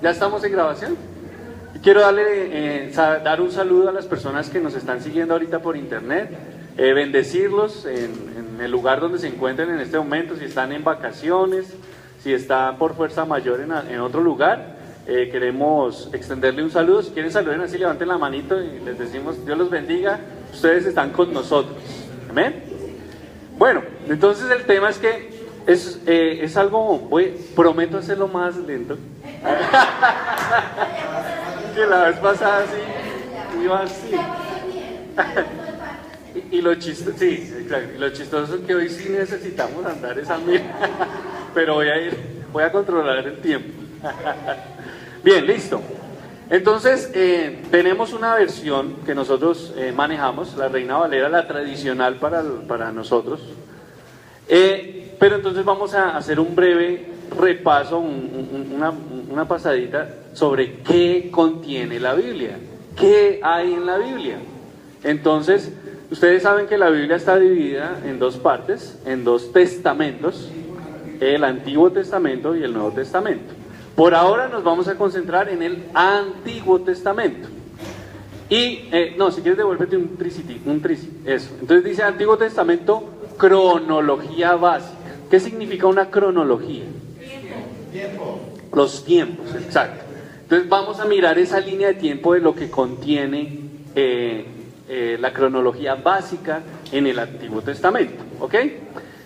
¿Ya estamos en grabación? Quiero dar un saludo a las personas que nos están siguiendo ahorita por internet, bendecirlos en el lugar donde se encuentren en este momento, si están en vacaciones, si están por fuerza mayor en otro lugar. Queremos extenderle un saludo. Si quieren saluden así, levanten la manito y les decimos Dios los bendiga, ustedes están con nosotros. Amén. Bueno, entonces el tema es que es algo, prometo hacerlo más lento. Que la vez pasada sí, iba así. Y lo chistoso, sí, exacto. Y lo chistoso es que hoy sí necesitamos andar esa mira. Pero voy a controlar el tiempo. Bien, listo. Entonces, tenemos una versión que nosotros manejamos, la Reina Valera, la tradicional para nosotros. Pero entonces vamos a hacer un breve repaso, una pasadita sobre qué contiene la Biblia, qué hay en la Biblia. Entonces, ustedes saben que la Biblia está dividida en dos partes, en dos testamentos, el Antiguo Testamento y el Nuevo Testamento. Por ahora nos vamos a concentrar en el Antiguo Testamento. Y, si quieres devuélvete un tricity, eso. Entonces dice Antiguo Testamento, cronología básica. ¿Qué significa una cronología? Tiempo. Los tiempos, exacto. Entonces vamos a mirar esa línea de tiempo de lo que contiene la cronología básica en el Antiguo Testamento, ¿ok?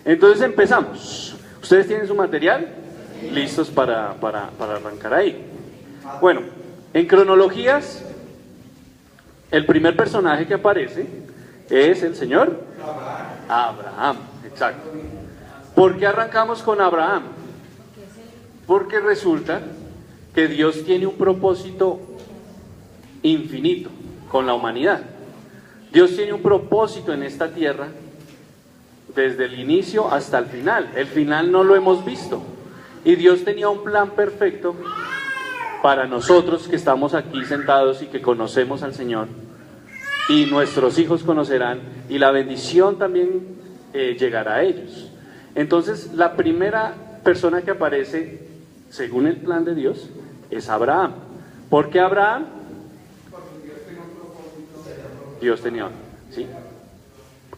Entonces empezamos. ¿Ustedes tienen su material? Listos para arrancar ahí. Bueno, en cronologías, el primer personaje que aparece es el señor Abraham, exacto. ¿Por qué arrancamos con Abraham? Porque resulta que Dios tiene un propósito infinito con la humanidad. Dios tiene un propósito en esta tierra desde el inicio hasta el final. El final no lo hemos visto. Y Dios tenía un plan perfecto para nosotros que estamos aquí sentados y que conocemos al Señor. Y nuestros hijos conocerán, y la bendición también llegará a ellos. Entonces, la primera persona que aparece, según el plan de Dios, es Abraham. ¿Por qué Abraham? Dios tenía, ¿sí?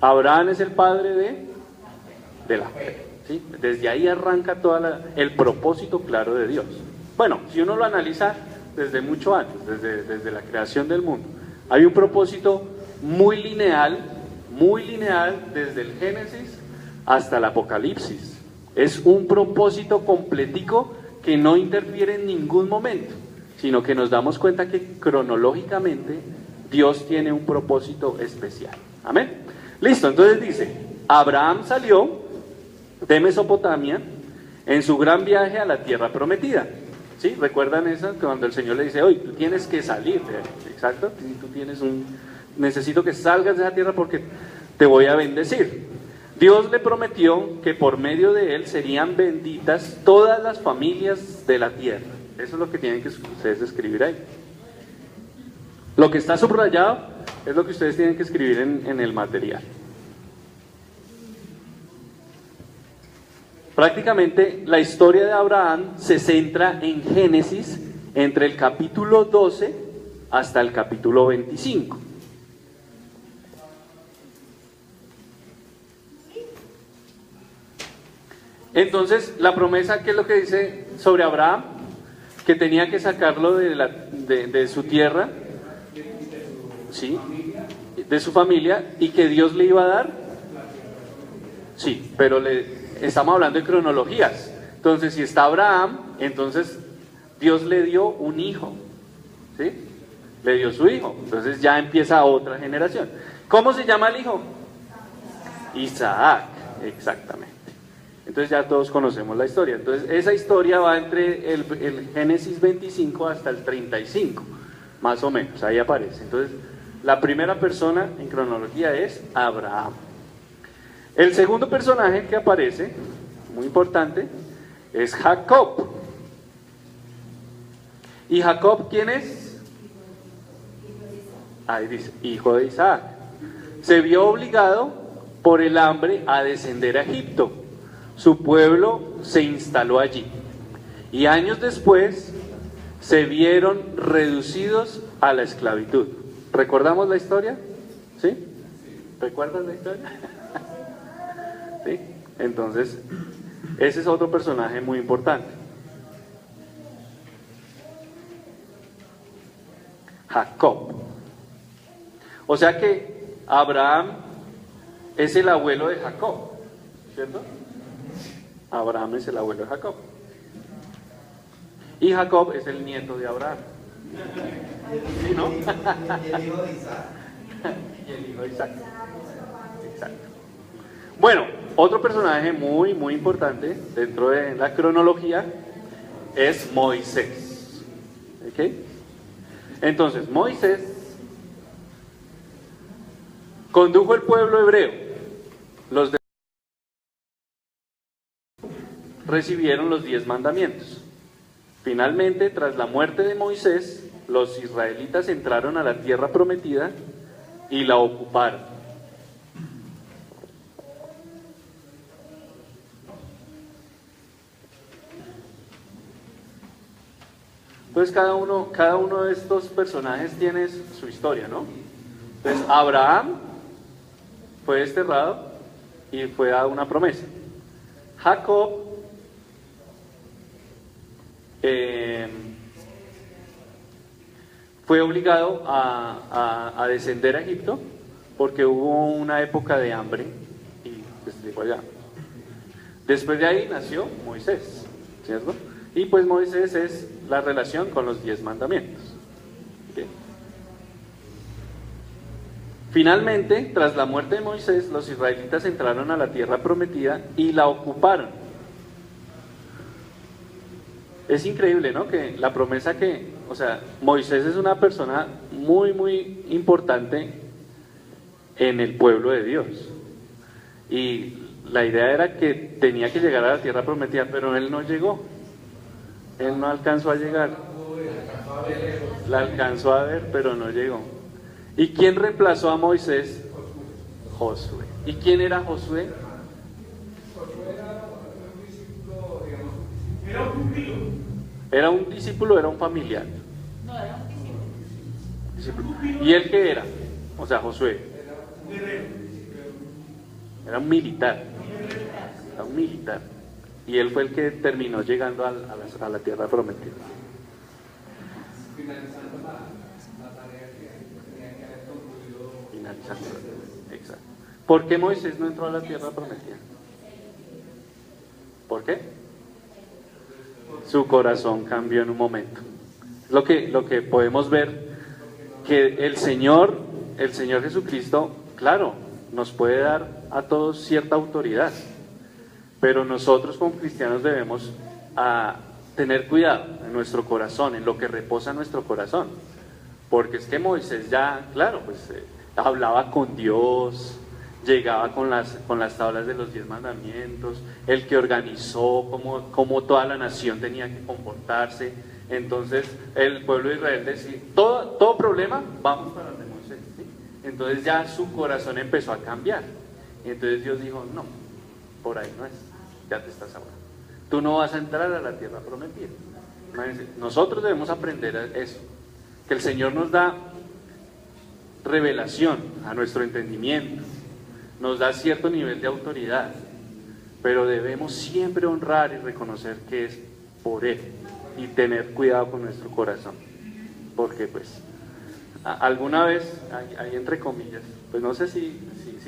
Abraham es el padre de la fe, ¿sí? Desde ahí arranca el propósito claro de Dios. Bueno, si uno lo analiza desde mucho antes, desde la creación del mundo, hay un propósito muy lineal desde el Génesis hasta el Apocalipsis. Es un propósito completico que no interfiere en ningún momento, sino que nos damos cuenta que cronológicamente Dios tiene un propósito especial. Amén. Listo, entonces dice, Abraham salió de Mesopotamia en su gran viaje a la tierra prometida. ¿Sí? ¿Recuerdan eso? Cuando el Señor le dice, oye, tú tienes que salir. Exacto, necesito que salgas de esa tierra porque te voy a bendecir. Dios le prometió que por medio de él serían benditas todas las familias de la tierra. Eso es lo que tienen que ustedes escribir ahí. Lo que está subrayado es lo que ustedes tienen que escribir en el material. Prácticamente la historia de Abraham se centra en Génesis entre el capítulo 12 hasta el capítulo 25. Entonces, la promesa, ¿qué es lo que dice sobre Abraham? Que tenía que sacarlo de su tierra, ¿sí? De su familia, y que Dios le iba a dar. Sí, pero estamos hablando de cronologías. Entonces, si está Abraham, entonces Dios le dio un hijo, ¿sí? Le dio su hijo. Entonces ya empieza otra generación. ¿Cómo se llama el hijo? Isaac, exactamente. Entonces ya todos conocemos la historia. Entonces esa historia va entre el Génesis 25 hasta el 35, más o menos, ahí aparece. Entonces la primera persona en cronología es Abraham. El segundo personaje que aparece, muy importante, es Jacob. ¿Y Jacob quién es? Ahí dice, hijo de Isaac. Se vio obligado por el hambre a descender a Egipto. Su pueblo se instaló allí. Y años después se vieron reducidos a la esclavitud. ¿Recordamos la historia? ¿Sí? ¿Recuerdan la historia? ¿Sí? Entonces, ese es otro personaje muy importante. Jacob. O sea que Abraham es el abuelo de Jacob, ¿cierto? Abraham es el abuelo de Jacob. Y Jacob es el nieto de Abraham. ¿Sí, no? Y el hijo de Isaac. Y el hijo de Isaac. Exacto. Bueno, otro personaje muy, muy importante dentro de la cronología es Moisés. ¿Ok? Entonces, Moisés condujo el pueblo hebreo. Los recibieron los 10 mandamientos. Finalmente, tras la muerte de Moisés, los israelitas entraron a la tierra prometida y la ocuparon. Entonces cada uno de estos personajes tiene su historia, ¿no? Entonces Abraham fue desterrado y fue dada una promesa. Jacob fue obligado a descender a Egipto porque hubo una época de hambre y pues llegó allá. Después de ahí nació Moisés, ¿cierto? Y pues Moisés es la relación con los 10 mandamientos. ¿Okay? Finalmente, tras la muerte de Moisés, los israelitas entraron a la tierra prometida y la ocuparon. Es increíble, ¿no? Que la promesa o sea, Moisés es una persona muy, muy importante en el pueblo de Dios. Y la idea era que tenía que llegar a la tierra prometida, pero él no llegó. Él no alcanzó a llegar. La alcanzó a ver, pero no llegó. ¿Y quién reemplazó a Moisés? Josué. ¿Y quién era Josué? ¿Era un discípulo o era un familiar? No, era un discípulo. ¿Y él qué era? O sea, Josué. Era un militar. Era un militar. Y él fue el que terminó llegando a la tierra prometida. Finalizando la tarea que tenía que haber concluido. Finalizando. Exacto. ¿Por qué Moisés no entró a la tierra prometida? ¿Por qué? Su corazón cambió en un momento. Lo que podemos ver, que el Señor Jesucristo, claro, nos puede dar a todos cierta autoridad, pero nosotros como cristianos debemos tener cuidado en nuestro corazón, en lo que reposa en nuestro corazón, porque es que Moisés ya, claro, pues hablaba con Dios, llegaba con las tablas de los 10 mandamientos, el que organizó cómo toda la nación tenía que comportarse. Entonces el pueblo de Israel decía, todo problema, vamos para donde Moisés, ¿sí? Entonces ya su corazón empezó a cambiar, y entonces Dios dijo, no, por ahí no es, ya te estás ahora, tú no vas a entrar a la tierra prometida. Imagínense, nosotros debemos aprender eso, que el Señor nos da revelación a nuestro entendimiento, nos da cierto nivel de autoridad, pero debemos siempre honrar y reconocer que es por Él y tener cuidado con nuestro corazón, porque pues alguna vez, ahí entre comillas, pues no sé si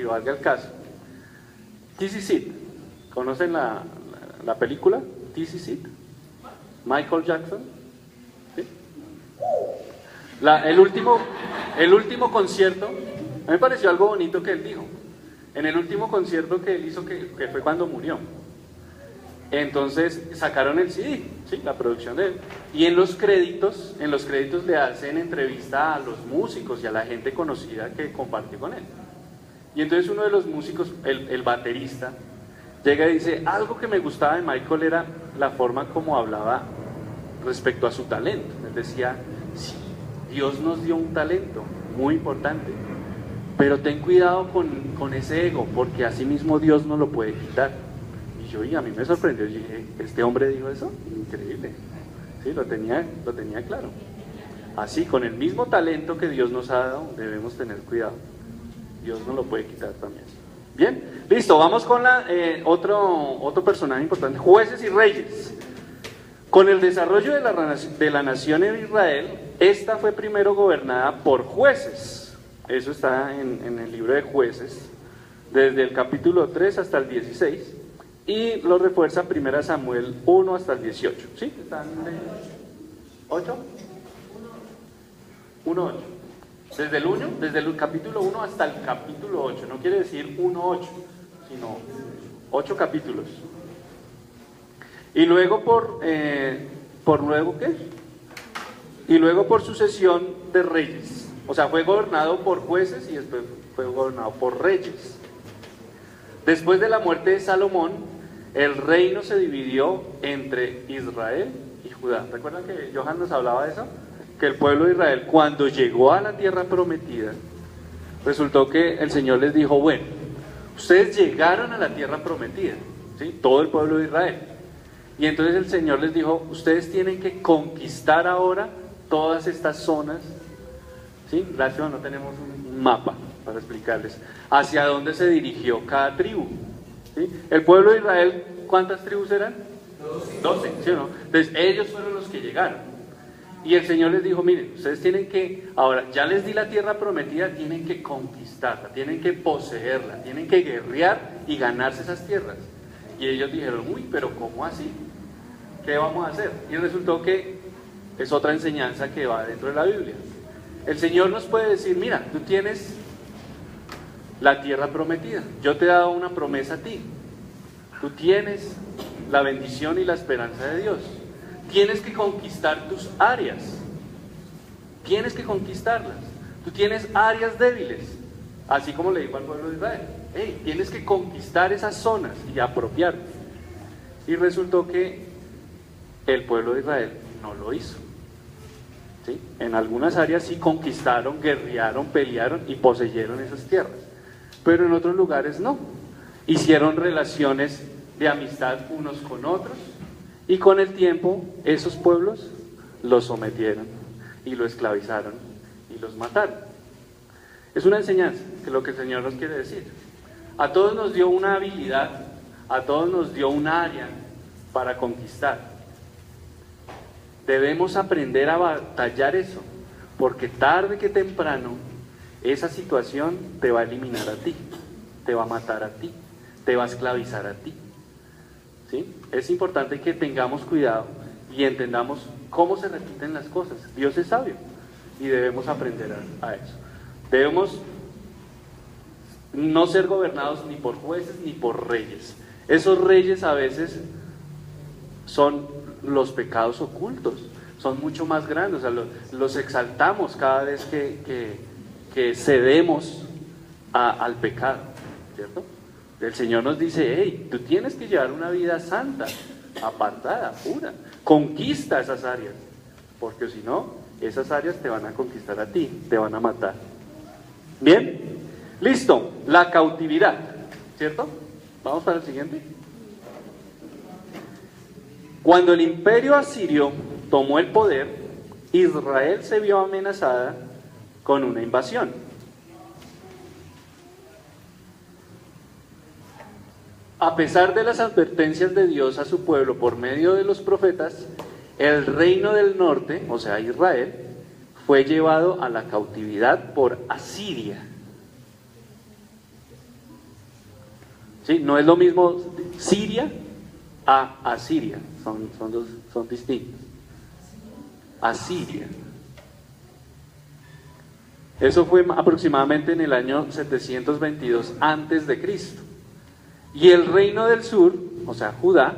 valga el caso, T.C. Sid, ¿conocen la película T.C. Sid? Michael Jackson, ¿sí? El último concierto, a mí me pareció algo bonito que él dijo. En el último concierto que él hizo, que fue cuando murió, entonces sacaron el CD, ¿sí? La producción de él, y en los créditos le hacen entrevista a los músicos y a la gente conocida que compartió con él. Y entonces uno de los músicos, el baterista, llega y dice, algo que me gustaba de Michael era la forma como hablaba respecto a su talento. Él decía, sí, Dios nos dio un talento muy importante, pero ten cuidado con ese ego, porque así mismo Dios no lo puede quitar. Y a mí me sorprendió, yo dije, ¿este hombre dijo eso? Increíble, Sí, lo tenía claro. Así, con el mismo talento que Dios nos ha dado, debemos tener cuidado. Dios nos lo puede quitar también. Bien, listo, vamos con otro personaje importante, jueces y reyes. Con el desarrollo de la nación de Israel, esta fue primero gobernada por jueces. Eso está en el libro de Jueces, desde el capítulo 3 hasta el 16, y lo refuerza 1 Samuel 1 hasta el 18. ¿Sí? ¿Están de 8? 1, 8. Desde el capítulo 1 hasta el capítulo 8. No quiere decir 1, 8, sino 8 capítulos. Y luego por sucesión de reyes. O sea, fue gobernado por jueces y después fue gobernado por reyes. Después de la muerte de Salomón, el reino se dividió entre Israel y Judá. ¿Recuerdan que Johan nos hablaba de eso? Que el pueblo de Israel, cuando llegó a la tierra prometida, resultó que el Señor les dijo, bueno, ustedes llegaron a la tierra prometida, ¿sí? Todo el pueblo de Israel. Y entonces el Señor les dijo, ustedes tienen que conquistar ahora todas estas zonas, ¿sí? Gracias, no tenemos un mapa para explicarles hacia dónde se dirigió cada tribu, ¿sí? El pueblo de Israel, ¿cuántas tribus eran? 12, ¿sí o no? Entonces ellos fueron los que llegaron. Y el Señor les dijo, miren, ustedes tienen que, ahora ya les di la tierra prometida, tienen que conquistarla, tienen que poseerla, tienen que guerrear y ganarse esas tierras. Y ellos dijeron, uy, pero ¿cómo así? ¿Qué vamos a hacer? Y resultó que es otra enseñanza que va dentro de la Biblia. El Señor nos puede decir, mira, tú tienes la tierra prometida, yo te he dado una promesa a ti, tú tienes la bendición y la esperanza de Dios. Tienes que conquistar tus áreas, tienes que conquistarlas. Tú tienes áreas débiles, así como le dijo al pueblo de Israel, hey, tienes que conquistar esas zonas y apropiarte. Y resultó que el pueblo de Israel no lo hizo, ¿sí? En algunas áreas sí conquistaron, guerrearon, pelearon y poseyeron esas tierras, pero en otros lugares no. Hicieron relaciones de amistad unos con otros, y con el tiempo esos pueblos los sometieron y lo esclavizaron y los mataron. Es una enseñanza que lo que el Señor nos quiere decir. A todos nos dio una habilidad, a todos nos dio un área para conquistar. Debemos aprender a batallar eso, porque tarde que temprano esa situación te va a eliminar a ti, te va a matar a ti, te va a esclavizar a ti. ¿Sí? Es importante que tengamos cuidado y entendamos cómo se repiten las cosas. Dios es sabio y debemos aprender a eso. Debemos no ser gobernados ni por jueces ni por reyes. Esos reyes a veces son los pecados ocultos, son mucho más grandes, o sea, los exaltamos cada vez que cedemos al pecado, ¿cierto? El Señor nos dice, hey, tú tienes que llevar una vida santa, apartada, pura. Conquista esas áreas, porque si no, esas áreas te van a conquistar a ti, te van a matar. Bien, listo, la cautividad, ¿cierto? Vamos para el siguiente. Cuando el imperio asirio tomó el poder, Israel se vio amenazada con una invasión. A pesar de las advertencias de Dios a su pueblo por medio de los profetas, el reino del norte, o sea Israel, fue llevado a la cautividad por Asiria. ¿Sí? No es lo mismo Siria a Asiria, son distintos. Asiria. Eso fue aproximadamente en el año 722 antes de Cristo. Y el reino del sur, o sea, Judá,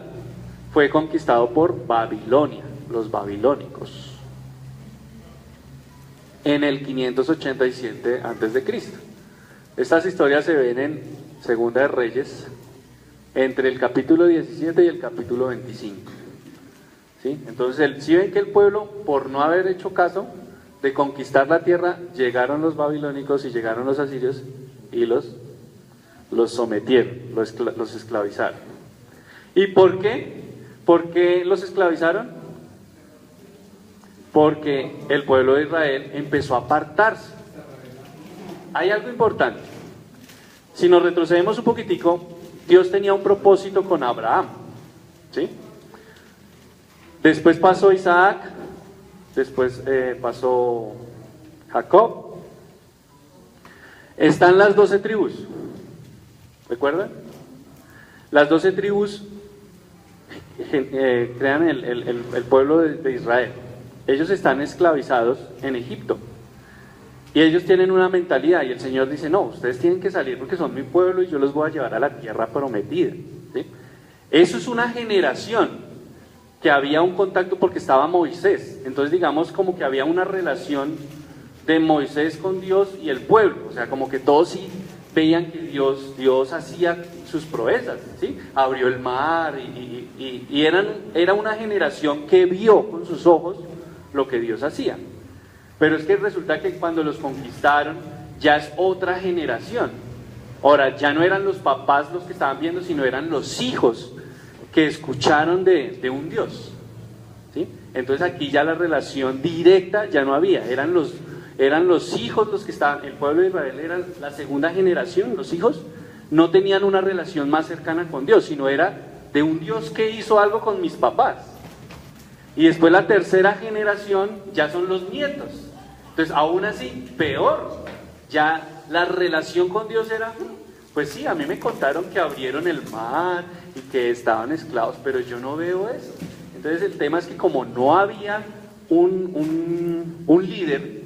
fue conquistado por Babilonia, los babilónicos, en el 587 a.C. Estas historias se ven en Segunda de Reyes, entre el capítulo 17 y el capítulo 25. ¿Sí? Entonces, si ven que el pueblo, por no haber hecho caso de conquistar la tierra, llegaron los babilónicos y llegaron los asirios y los sometieron, los esclavizaron. ¿Y por qué? ¿Por qué los esclavizaron? porque el pueblo de Israel empezó a apartarse. Hay algo importante. Si nos retrocedemos un poquitico, Dios tenía un propósito con Abraham, ¿sí? Después pasó Isaac, después pasó Jacob. Están las 12 tribus, ¿recuerdan? Las 12 tribus crean el pueblo de Israel. Ellos están esclavizados en Egipto. Y ellos tienen una mentalidad y el Señor dice, no, ustedes tienen que salir porque son mi pueblo y yo los voy a llevar a la tierra prometida, ¿sí? Eso es una generación que había un contacto porque estaba Moisés. Entonces digamos como que había una relación de Moisés con Dios y el pueblo. O sea, como que todos sí veían que Dios hacía sus proezas, ¿sí? Abrió el mar y era una generación que vio con sus ojos lo que Dios hacía. Pero es que resulta que cuando los conquistaron ya es otra generación. Ahora, ya no eran los papás los que estaban viendo, sino eran los hijos que escucharon de un Dios, ¿sí? Entonces aquí ya la relación directa ya no había, eran los hijos los que estaban, el pueblo de Israel era la segunda generación, los hijos no tenían una relación más cercana con Dios, sino era de un Dios que hizo algo con mis papás. Y después la tercera generación ya son los nietos. Entonces, aún así, peor. Ya la relación con Dios era, pues sí, a mí me contaron que abrieron el mar y que estaban esclavos, pero yo no veo eso. Entonces, el tema es que como no había un líder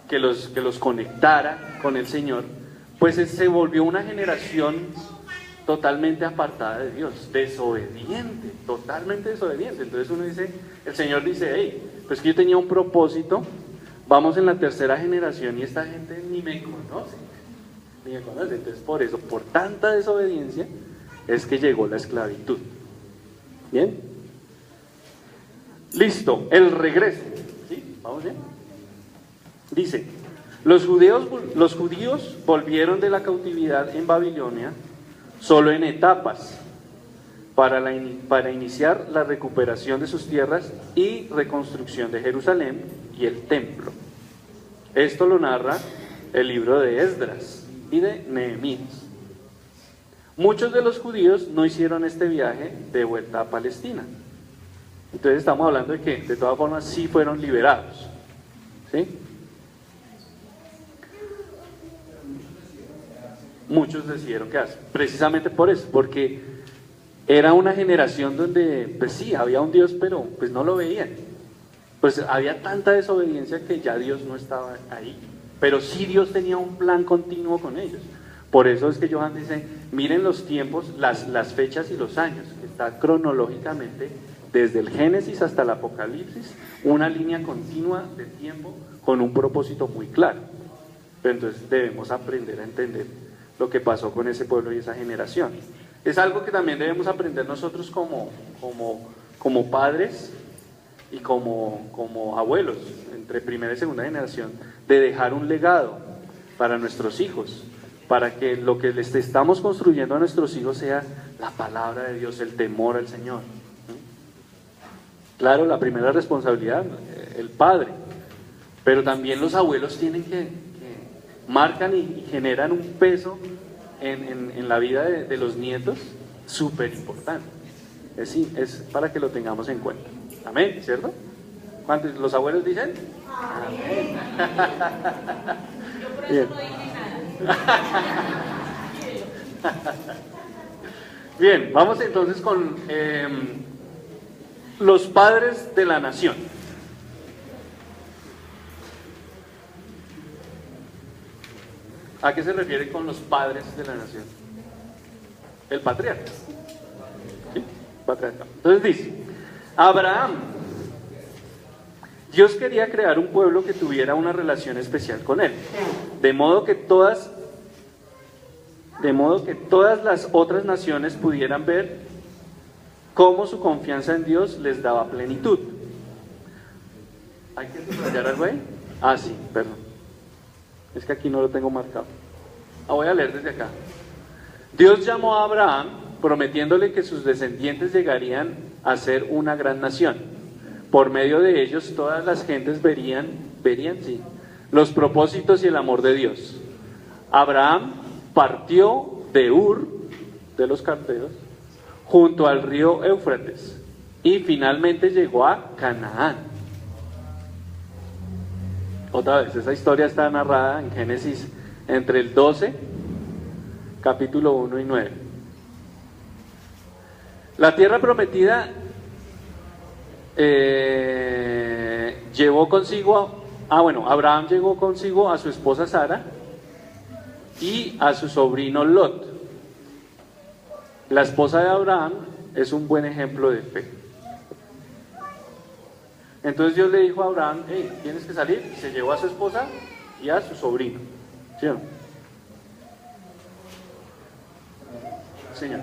que los conectara con el Señor, pues se volvió una generación totalmente apartada de Dios, desobediente, totalmente desobediente. Entonces uno dice, el Señor dice, hey, pues que yo tenía un propósito, vamos en la tercera generación y esta gente ni me conoce. Entonces por eso, por tanta desobediencia, es que llegó la esclavitud. ¿Bien? Listo, el regreso. ¿Sí? ¿Vamos bien? Dice, los judíos volvieron de la cautividad en Babilonia solo en etapas, para iniciar la recuperación de sus tierras y reconstrucción de Jerusalén y el templo. Esto lo narra el libro de Esdras y de Nehemías. Muchos de los judíos no hicieron este viaje de vuelta a Palestina. Entonces estamos hablando de que de todas formas sí fueron liberados, ¿sí? Muchos decidieron quedarse, precisamente por eso, porque era una generación donde, pues sí, había un Dios, pero pues no lo veían. Pues había tanta desobediencia que ya Dios no estaba ahí, pero sí Dios tenía un plan continuo con ellos. Por eso es que Johan dice, miren los tiempos, las fechas y los años, que está cronológicamente desde el Génesis hasta el Apocalipsis, una línea continua de tiempo con un propósito muy claro. Pero entonces debemos aprender a entender lo que pasó con ese pueblo y esa generación. Es algo que también debemos aprender nosotros como padres y como abuelos, entre primera y segunda generación, de dejar un legado para nuestros hijos, para que lo que les estamos construyendo a nuestros hijos sea la palabra de Dios, el temor al Señor. Claro, la primera responsabilidad, el padre, pero también los abuelos tienen que marcan y generan un peso en la vida de los nietos súper importante. Es para que lo tengamos en cuenta. Amén, ¿cierto? ¿Cuántos los abuelos dicen? Amén. Yo por eso no dije nada. Bien, vamos entonces con los padres de la nación. ¿A qué se refiere con los padres de la nación? El patriarca. ¿Sí? Patriarca. Entonces dice, Abraham, Dios quería crear un pueblo que tuviera una relación especial con él, de modo que todas las otras naciones pudieran ver cómo su confianza en Dios les daba plenitud. ¿Hay que subrayar algo ahí? Ah, sí, perdón. Es que aquí no lo tengo marcado. Voy a leer desde acá. Dios llamó a Abraham prometiéndole que sus descendientes llegarían a ser una gran nación. Por medio de ellos todas las gentes verían sí, los propósitos y el amor de Dios. Abraham partió de Ur, de los caldeos, junto al río Éufrates, y finalmente llegó a Canaán. Otra vez, esa historia está narrada en Génesis entre el 12, capítulo 1 y 9. La tierra prometida llevó consigo, Abraham llevó consigo a su esposa Sara y a su sobrino Lot. La esposa de Abraham es un buen ejemplo de fe. Entonces Dios le dijo a Abraham, hey, tienes que salir, y se llevó a su esposa y a su sobrino. ¿Sí o no? Señor.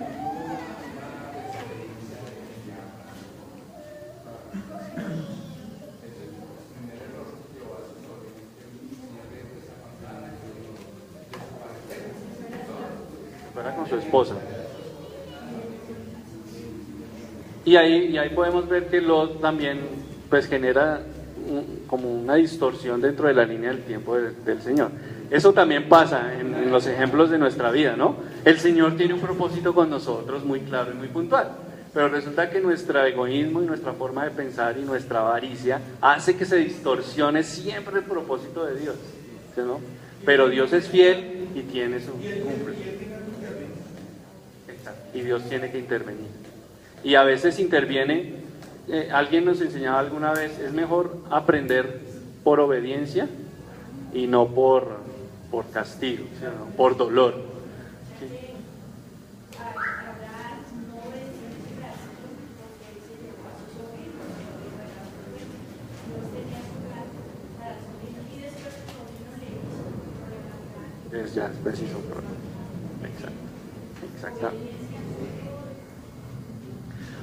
Fuera con su esposa. Y ahí podemos ver que Lot también pues genera como una distorsión dentro de la línea del tiempo del Señor. Eso también pasa en los ejemplos de nuestra vida, ¿no? El Señor tiene un propósito con nosotros muy claro y muy puntual, pero resulta que nuestro egoísmo y nuestra forma de pensar y nuestra avaricia hace que se distorsione siempre el propósito de Dios, ¿sí, no? Pero Dios es fiel y tiene su cumple. Exacto. Y Dios tiene que intervenir. Y a veces interviene. Alguien nos enseñaba alguna vez, es mejor aprender por obediencia y no por castigo, ¿sí? No, por dolor. ¿Sí? Es preciso. Exacto.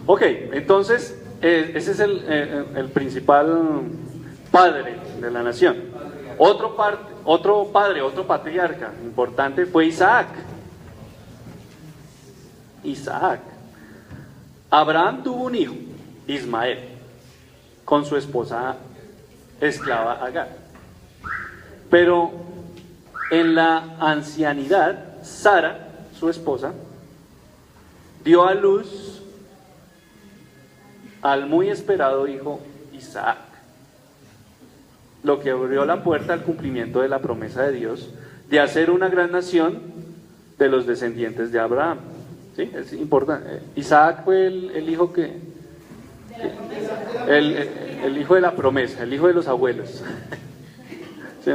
Ok, entonces ese es el principal padre de la nación. Otro patriarca importante fue Isaac. Abraham tuvo un hijo, Ismael, con su esposa esclava Agar. Pero en la ancianidad, Sara, su esposa, dio a luz al muy esperado hijo Isaac, lo que abrió la puerta al cumplimiento de la promesa de Dios de hacer una gran nación de los descendientes de Abraham. ¿Sí? Es importante. Isaac fue el hijo el hijo de la promesa, el hijo de los abuelos. ¿Sí?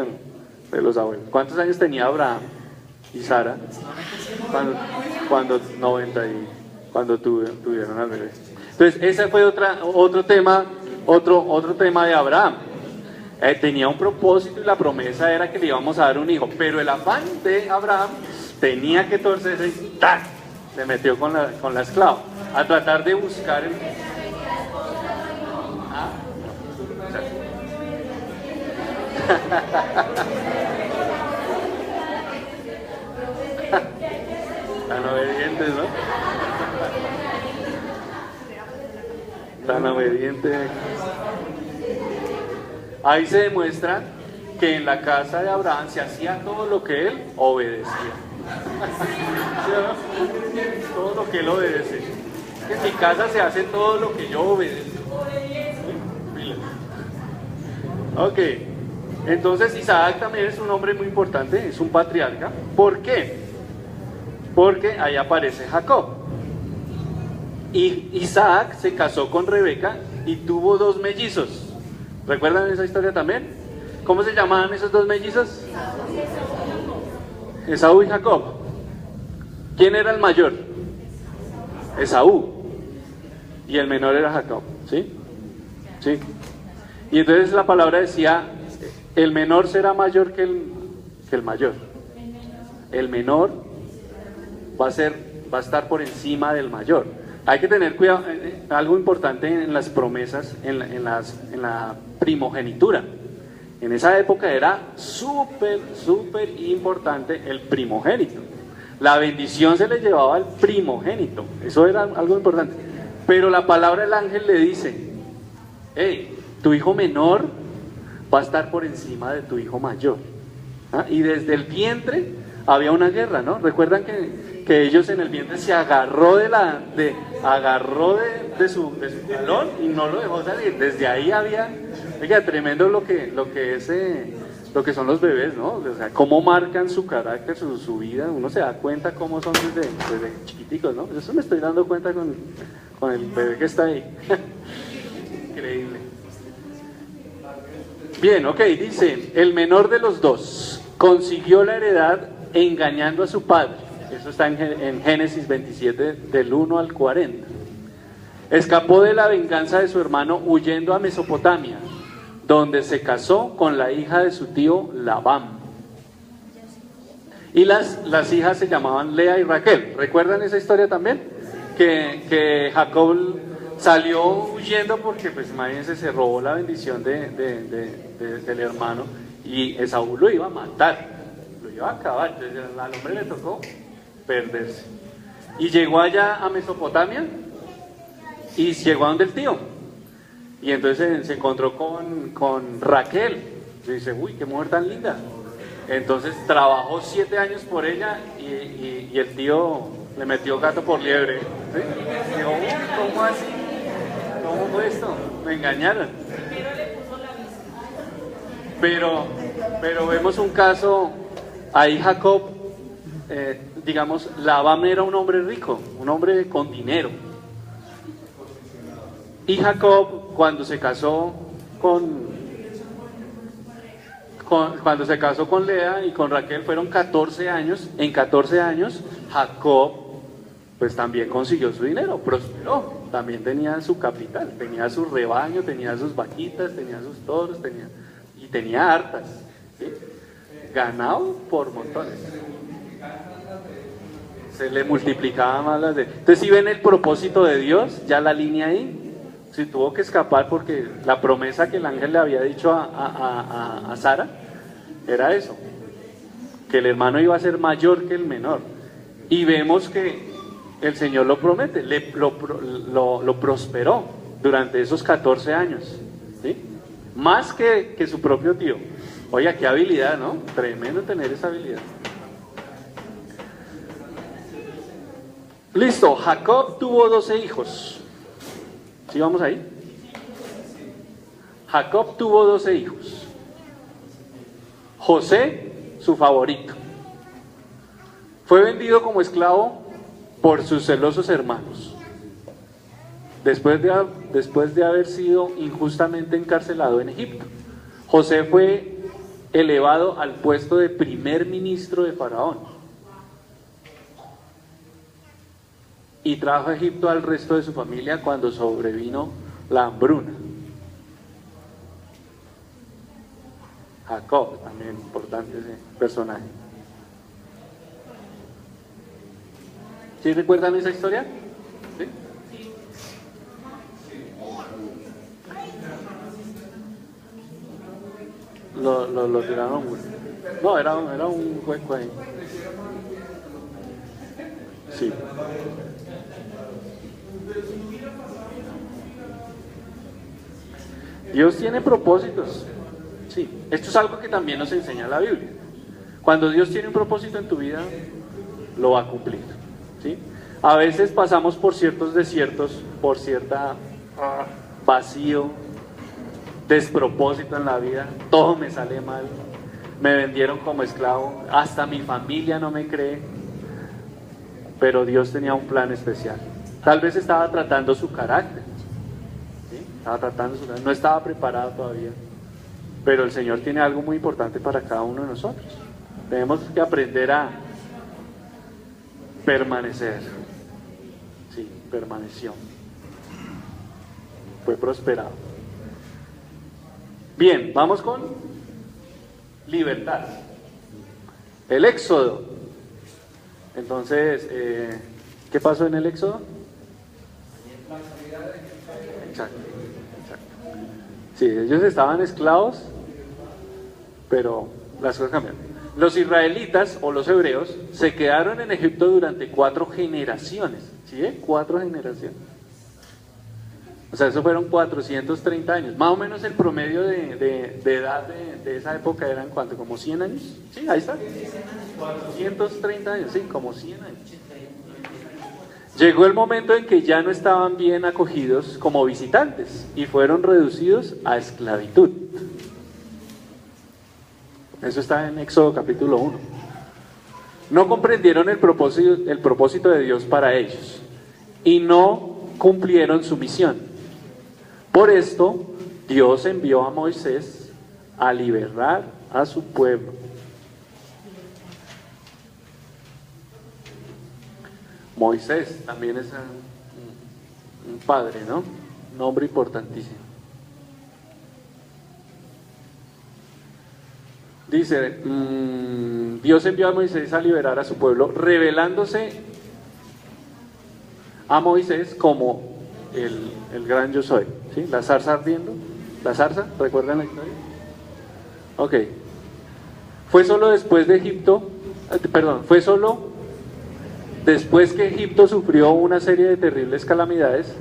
De los abuelos. ¿Cuántos años tenía Abraham y Sara cuando tuvieron al bebé? Entonces, ese fue otro tema de Abraham. Tenía un propósito y la promesa era que le íbamos a dar un hijo, pero el afán de Abraham tenía que torcerse y ¡tac! Se metió con la esclava a tratar de buscar el... ¿Ah? Tan obedientes, ¿no? Tan obediente. Ahí se demuestra que en la casa de Abraham se hacía todo lo que él obedecía. Todo lo que él obedece. En mi casa se hace todo lo que yo obedezco. Ok, entonces Isaac también es un hombre muy importante, es un patriarca. ¿Por qué? Porque ahí aparece Jacob. Y Isaac se casó con Rebeca y tuvo 2 mellizos. ¿Recuerdan esa historia también? ¿Cómo se llamaban esos 2 mellizos? Esaú y Jacob. ¿Quién era el mayor? Esaú. Y el menor era Jacob. ¿Sí? Sí. Y entonces la palabra decía, el menor será mayor que el mayor. El menor va a estar por encima del mayor. Hay que tener cuidado, algo importante en las promesas, en la primogenitura. En esa época era súper importante el primogénito. La bendición se le llevaba al primogénito, eso era algo importante. Pero la palabra del ángel le dice, hey, tu hijo menor va a estar por encima de tu hijo mayor. ¿Ah? Y desde el vientre había una guerra, ¿no? Recuerdan que ellos en el vientre se agarró de su talón y no lo dejó salir. Desde ahí había, oiga, tremendo lo que son los bebés, ¿no? O sea, cómo marcan su carácter, su vida. Uno se da cuenta cómo son desde chiquiticos, ¿no? Eso me estoy dando cuenta con el bebé que está ahí. Increíble. Bien, ok, dice, el menor de los dos consiguió la heredad engañando a su padre. Eso está en Génesis 27, del 1 al 40. Escapó de la venganza de su hermano huyendo a Mesopotamia, donde se casó con la hija de su tío Labán. Y las hijas se llamaban Lea y Raquel. ¿Recuerdan esa historia también? Que Jacob salió huyendo porque, pues imagínense, se robó la bendición del hermano y Esaú lo iba a matar, lo iba a acabar. Entonces al hombre le tocó perderse. Y llegó allá a Mesopotamia y llegó a donde el tío. Y entonces se encontró con Raquel. Y dice, uy, qué mujer tan linda. Entonces trabajó 7 años por ella y el tío le metió gato por liebre. ¿Sí? Y dijo, uy, ¿cómo así? ¿Cómo fue esto? Me engañaron. Primero le puso la vista. Pero vemos un caso, ahí Jacob, digamos, Labán era un hombre rico, un hombre con dinero. Y Jacob, cuando se casó con Lea y con Raquel, fueron 14 años. En 14 años, Jacob, pues también consiguió su dinero, prosperó. También tenía su capital, tenía su rebaño, tenía sus vaquitas, tenía sus toros, tenía hartas. ¿Sí? Ganado por montones. Se le multiplicaba más las de... Entonces, si ven el propósito de Dios, ya la línea ahí. Si tuvo que escapar porque la promesa que el ángel le había dicho a Sara era eso, que el hermano iba a ser mayor que el menor. Y vemos que el Señor lo promete, lo prosperó durante esos 14 años, ¿sí? Más que su propio tío. Oiga, qué habilidad, ¿no? Tremendo tener esa habilidad. Listo, Jacob tuvo 12 hijos. ¿Sí vamos ahí? Jacob tuvo 12 hijos. José, su favorito, fue vendido como esclavo por sus celosos hermanos. Después de haber sido injustamente encarcelado en Egipto, José fue elevado al puesto de primer ministro de Faraón y trajo a Egipto al resto de su familia cuando sobrevino la hambruna. Jacob, también importante ese personaje. ¿Sí recuerdan esa historia? ¿Sí? Lo tiraron. No, era un hueco ahí. Sí. Dios tiene propósitos. Sí, esto es algo que también nos enseña la Biblia. Cuando Dios tiene un propósito en tu vida, lo va a cumplir. ¿Sí? A veces pasamos por ciertos desiertos, por cierta vacío, despropósito en la vida, todo me sale mal, me vendieron como esclavo, hasta mi familia no me cree, pero Dios tenía un plan especial. Tal vez estaba tratando su carácter, ¿sí? No estaba preparado todavía, pero el Señor tiene algo muy importante para cada uno de nosotros. Tenemos que aprender a permanecer. Sí, permaneció. Fue prosperado. Bien, vamos con libertad. El Éxodo. Entonces, ¿qué pasó en el Éxodo? Exacto. Sí, ellos estaban esclavos, pero las cosas cambiaron. Los israelitas o los hebreos se quedaron en Egipto durante 4 generaciones. ¿Sí? 4 generaciones. O sea, eso fueron 430 años. Más o menos el promedio de edad de esa época eran, ¿cuánto? ¿Como 100 años? Sí, ahí está. 430 años, sí, como 100 años. Llegó el momento en que ya no estaban bien acogidos como visitantes y fueron reducidos a esclavitud. Eso está en Éxodo capítulo 1. No comprendieron el propósito de Dios para ellos y no cumplieron su misión. Por esto, Dios envió a Moisés a liberar a su pueblo. Moisés también es un padre, ¿no? Un hombre importantísimo. Dice, Dios envió a Moisés a liberar a su pueblo, revelándose a Moisés como el gran yo soy. ¿Sí? La zarza ardiendo. ¿La zarza? ¿Recuerdan la historia? Ok. Fue solo después que Egipto sufrió una serie de terribles calamidades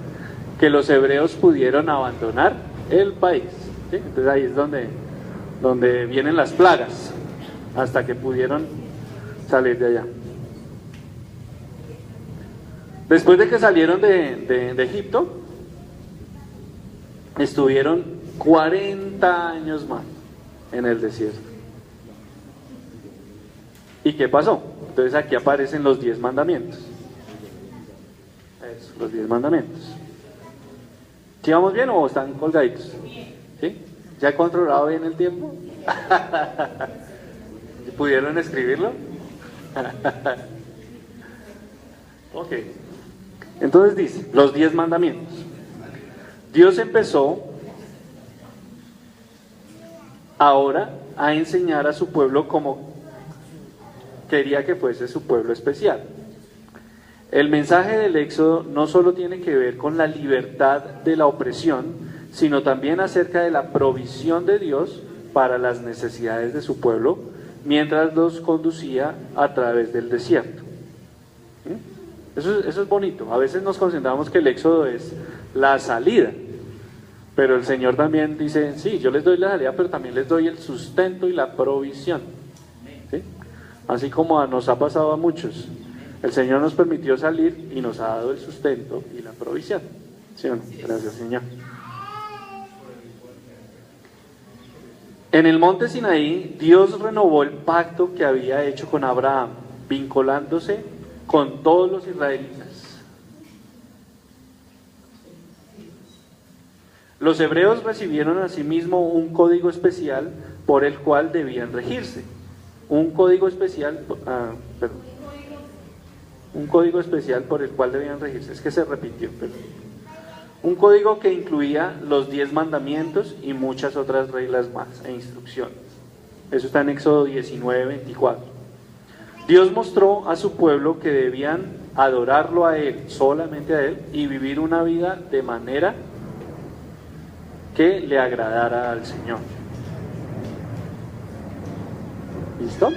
que los hebreos pudieron abandonar el país. ¿Sí? Entonces ahí es donde vienen las plagas, hasta que pudieron salir de allá. Después de que salieron de Egipto, estuvieron 40 años más en el desierto. ¿Y qué pasó? Entonces aquí aparecen los 10 mandamientos. Eso, los 10 mandamientos. ¿Sí vamos bien o están colgaditos? ¿Sí? ¿Ya he controlado bien el tiempo? ¿Pudieron escribirlo? Ok. Entonces dice, los 10 mandamientos. Dios empezó ahora a enseñar a su pueblo como quería que fuese su pueblo especial. El mensaje del Éxodo no solo tiene que ver con la libertad de la opresión, sino también acerca de la provisión de Dios para las necesidades de su pueblo, mientras los conducía a través del desierto. Eso es bonito. A veces nos concentramos que el Éxodo es la salida, pero el Señor también dice, sí, yo les doy la salida, pero también les doy el sustento y la provisión. ¿Sí? Así como nos ha pasado a muchos. El Señor nos permitió salir y nos ha dado el sustento y la provisión. ¿Sí o no? Gracias, Señor. En el monte Sinaí, Dios renovó el pacto que había hecho con Abraham, vinculándose con todos los israelitas. Los hebreos recibieron asimismo un código especial por el cual debían regirse. Un código especial por el cual debían regirse. Es que se repitió, perdón. Un código que incluía los 10 mandamientos y muchas otras reglas más e instrucciones. Eso está en Éxodo 19:24. Dios mostró a su pueblo que debían adorarlo a Él, solamente a Él, y vivir una vida de manera que le agradara al Señor. ¿Listo?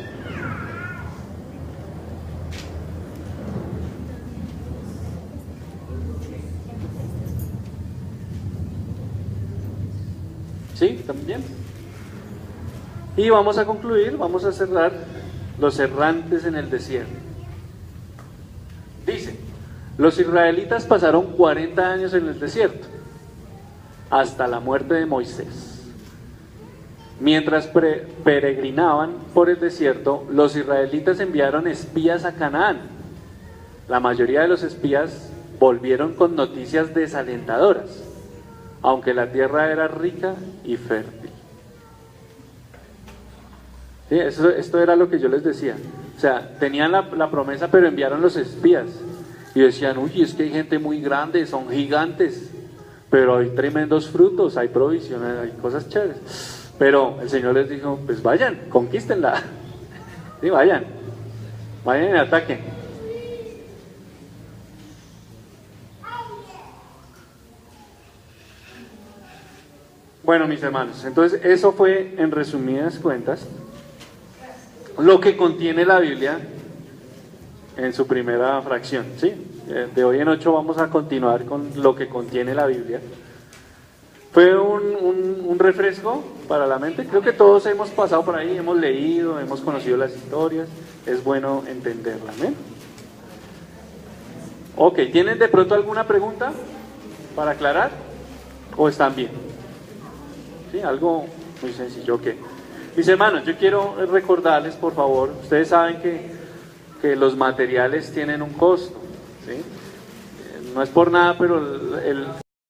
¿Sí? ¿También? Y vamos a concluir, vamos a cerrar los errantes en el desierto. Dice, los israelitas pasaron 40 años en el desierto, hasta la muerte de Moisés. Mientras peregrinaban por el desierto, los israelitas enviaron espías a Canaán. La mayoría de los espías volvieron con noticias desalentadoras, aunque la tierra era rica y fértil. ¿Sí? Esto era lo que yo les decía. O sea, tenían la promesa, pero enviaron los espías. Y decían, uy, es que hay gente muy grande, son gigantes, pero hay tremendos frutos, hay provisiones, hay cosas chéveres. Pero el Señor les dijo, pues vayan, conquístenla. Sí, vayan y ataquen. Bueno, mis hermanos, entonces eso fue, en resumidas cuentas, lo que contiene la Biblia en su primera fracción, ¿sí? De hoy en 8 vamos a continuar con lo que contiene la Biblia. Fue un refresco para la mente. Creo que todos hemos pasado por ahí, hemos leído, hemos conocido las historias. Es bueno entenderla. ¿Amén? Ok, ¿tienen de pronto alguna pregunta para aclarar? ¿O están bien? Sí, algo muy sencillo. Ok. Mis hermanos, yo quiero recordarles, por favor, ustedes saben que los materiales tienen un costo, ¿sí? No es por nada, pero el